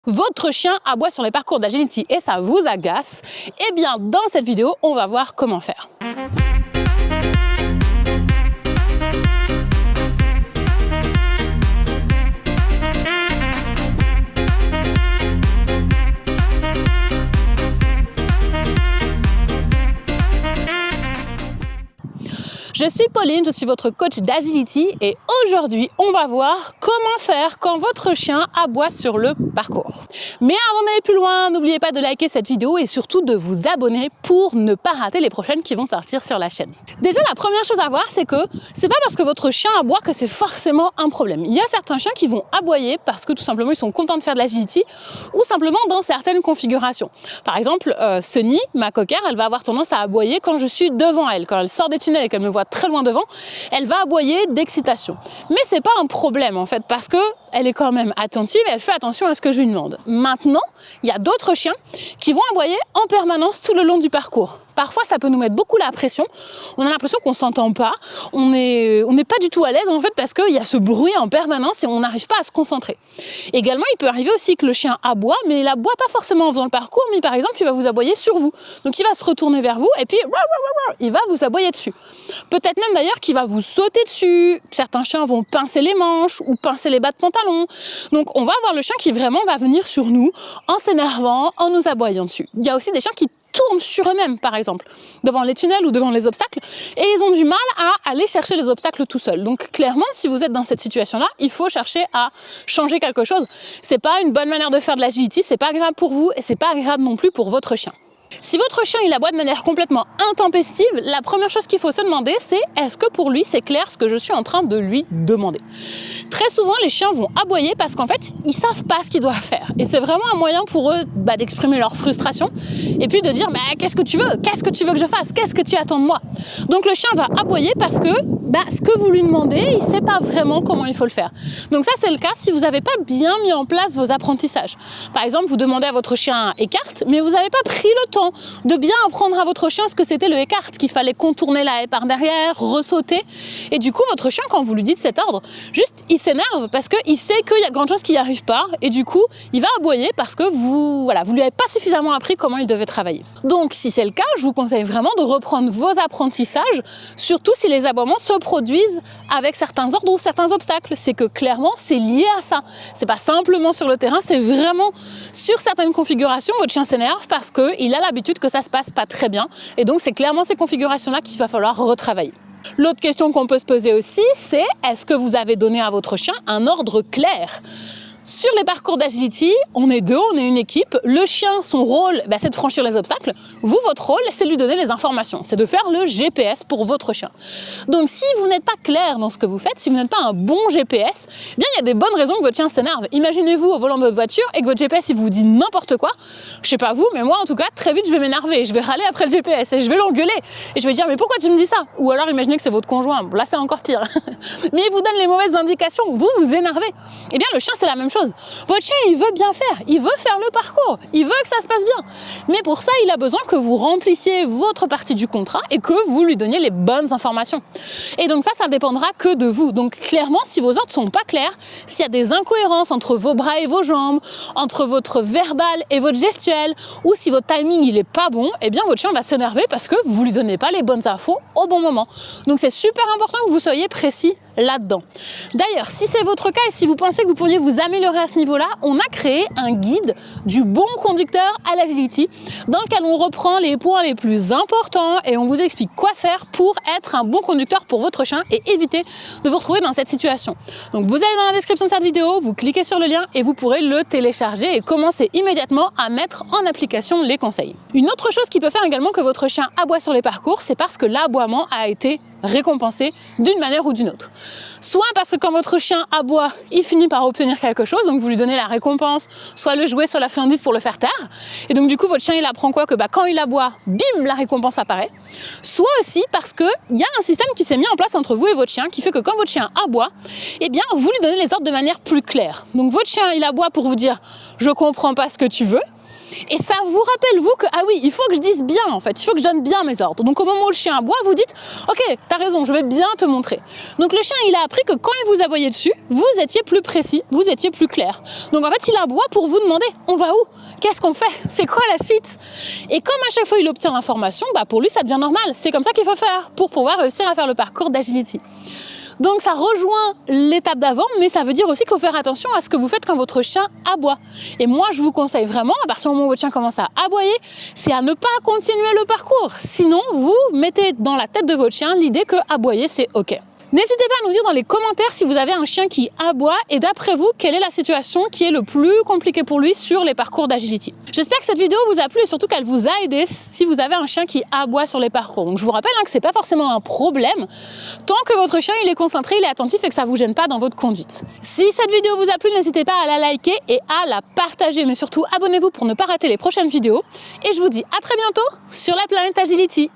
Votre chien aboie sur les parcours d'agility et ça vous agace? Eh bien, dans cette vidéo, on va voir comment faire. Je suis Pauline, je suis votre coach d'agility et aujourd'hui, on va voir comment faire quand votre chien aboie sur le parcours. Mais avant d'aller plus loin, n'oubliez pas de liker cette vidéo et surtout de vous abonner pour ne pas rater les prochaines qui vont sortir sur la chaîne. Déjà, la première chose à voir, c'est que c'est pas parce que votre chien aboie que c'est forcément un problème. Il y a certains chiens qui vont aboyer parce que tout simplement ils sont contents de faire de l'agility ou simplement dans certaines configurations. Par exemple, Sunny, ma cocker, elle va avoir tendance à aboyer quand je suis devant elle. Quand elle sort des tunnels et qu'elle me voit très loin devant, elle va aboyer d'excitation. Mais c'est pas un problème en fait parce que elle est quand même attentive et elle fait attention à ce que je lui demande. Maintenant, il y a d'autres chiens qui vont aboyer en permanence tout le long du parcours. Parfois, ça peut nous mettre beaucoup la pression. On a l'impression qu'on s'entend pas. On n'est pas du tout à l'aise en fait parce qu'il y a ce bruit en permanence et on n'arrive pas à se concentrer. Également, il peut arriver aussi que le chien aboie, mais il aboie pas forcément en faisant le parcours, mais par exemple, il va vous aboyer sur vous. Donc, il va se retourner vers vous et puis il va vous aboyer dessus. Peut-être même d'ailleurs qu'il va vous sauter dessus. Certains chiens vont pincer les manches ou pincer les bas de pantalon. Donc, on va avoir le chien qui vraiment va venir sur nous en s'énervant, en nous aboyant dessus. Il y a aussi des chiens qui tournent sur eux-mêmes, par exemple, devant les tunnels ou devant les obstacles, et ils ont du mal à aller chercher les obstacles tout seuls. Donc clairement, si vous êtes dans cette situation-là, il faut chercher à changer quelque chose. C'est pas une bonne manière de faire de l'agility, c'est pas agréable pour vous et c'est pas agréable non plus pour votre chien. Si votre chien il aboie de manière complètement intempestive, la première chose qu'il faut se demander, c'est est-ce que pour lui c'est clair ce que je suis en train de lui demander. Très souvent, les chiens vont aboyer parce qu'en fait, ils savent pas ce qu'ils doivent faire. Et c'est vraiment un moyen pour eux d'exprimer leur frustration et puis de dire qu'est-ce que tu veux? Qu'est-ce que tu veux que je fasse? Qu'est-ce que tu attends de moi? Donc le chien va aboyer parce que ce que vous lui demandez, il sait pas vraiment comment il faut le faire. Donc ça, c'est le cas si vous n'avez pas bien mis en place vos apprentissages. Par exemple, vous demandez à votre chien écarte, mais vous n'avez pas pris le temps de bien apprendre à votre chien ce que c'était le écarte, qu'il fallait contourner la haie par derrière, ressauter. Et du coup, votre chien, quand vous lui dites cet ordre, juste il s'énerve parce qu'il sait qu'il y a grand chose qui n'y arrive pas et du coup, il va aboyer parce que vous lui avez pas suffisamment appris comment il devait travailler. Donc, si c'est le cas, je vous conseille vraiment de reprendre vos apprentissages, surtout si les aboiements se produisent avec certains ordres ou certains obstacles. C'est que clairement, c'est lié à ça. C'est pas simplement sur le terrain, c'est vraiment sur certaines configurations, votre chien s'énerve parce qu'il a l'habitude que ça se passe pas très bien. Et donc, c'est clairement ces configurations-là qu'il va falloir retravailler. L'autre question qu'on peut se poser aussi, c'est est-ce que vous avez donné à votre chien un ordre clair ? Sur les parcours d'agility, on est deux, on est une équipe. Le chien, son rôle, c'est de franchir les obstacles. Vous, votre rôle, c'est de lui donner les informations. C'est de faire le GPS pour votre chien. Donc, si vous n'êtes pas clair dans ce que vous faites, si vous n'êtes pas un bon GPS, il y a des bonnes raisons que votre chien s'énerve. Imaginez-vous au volant de votre voiture et que votre GPS, il vous dit n'importe quoi. Je sais pas vous, mais moi, en tout cas, très vite, je vais m'énerver. Je vais râler après le GPS et je vais l'engueuler. Et je vais dire, mais pourquoi tu me dis ça? Ou alors, imaginez que c'est votre conjoint. Là, c'est encore pire. Mais il vous donne les mauvaises indications. Vous vous énervez. Eh bien, le chien, c'est la même chose. Votre chien, il veut bien faire, il veut faire le parcours, il veut que ça se passe bien. Mais pour ça, il a besoin que vous remplissiez votre partie du contrat et que vous lui donniez les bonnes informations. Et donc ça dépendra que de vous. Donc clairement, si vos ordres sont pas clairs, s'il y a des incohérences entre vos bras et vos jambes, entre votre verbal et votre gestuel, ou si votre timing il est pas bon, eh bien votre chien va s'énerver parce que vous lui donnez pas les bonnes infos au bon moment. Donc c'est super important que vous soyez précis là-dedans. D'ailleurs, si c'est votre cas et si vous pensez que vous pourriez vous améliorer à ce niveau-là, on a créé un guide du bon conducteur à l'agility dans lequel on reprend les points les plus importants et on vous explique quoi faire pour être un bon conducteur pour votre chien et éviter de vous retrouver dans cette situation. Donc vous allez dans la description de cette vidéo, vous cliquez sur le lien et vous pourrez le télécharger et commencer immédiatement à mettre en application les conseils. Une autre chose qui peut faire également que votre chien aboie sur les parcours, c'est parce que l'aboiement a été récompensé d'une manière ou d'une autre. Soit parce que quand votre chien aboie, il finit par obtenir quelque chose, donc vous lui donnez la récompense, soit le jouet, soit la friandise pour le faire taire. Et donc du coup, votre chien, il apprend quoi? Que quand il aboie, bim, la récompense apparaît. Soit aussi parce qu'il y a un système qui s'est mis en place entre vous et votre chien qui fait que quand votre chien aboie, eh bien, vous lui donnez les ordres de manière plus claire. Donc votre chien, il aboie pour vous dire « je comprends pas ce que tu veux ». Et ça vous rappelle, vous, que, ah oui, il faut que je dise bien, en fait, il faut que je donne bien mes ordres. Donc, au moment où le chien aboie, vous dites, ok, t'as raison, je vais bien te montrer. Donc, le chien, il a appris que quand il vous aboyait dessus, vous étiez plus précis, vous étiez plus clair. Donc, en fait, il aboie pour vous demander, on va où? Qu'est-ce qu'on fait? C'est quoi la suite? Et comme à chaque fois, il obtient l'information, bah, pour lui, ça devient normal. C'est comme ça qu'il faut faire pour pouvoir réussir à faire le parcours d'agility. Donc ça rejoint l'étape d'avant, mais ça veut dire aussi qu'il faut faire attention à ce que vous faites quand votre chien aboie. Et moi, je vous conseille vraiment, à partir du moment où votre chien commence à aboyer, c'est à ne pas continuer le parcours. Sinon, vous mettez dans la tête de votre chien l'idée que aboyer, c'est OK. N'hésitez pas à nous dire dans les commentaires si vous avez un chien qui aboie et d'après vous, quelle est la situation qui est le plus compliquée pour lui sur les parcours d'agility. J'espère que cette vidéo vous a plu et surtout qu'elle vous a aidé si vous avez un chien qui aboie sur les parcours. Donc je vous rappelle que c'est pas forcément un problème tant que votre chien il est concentré, il est attentif et que ça vous gêne pas dans votre conduite. Si cette vidéo vous a plu, n'hésitez pas à la liker et à la partager, mais surtout abonnez-vous pour ne pas rater les prochaines vidéos. Et je vous dis à très bientôt sur la planète Agility.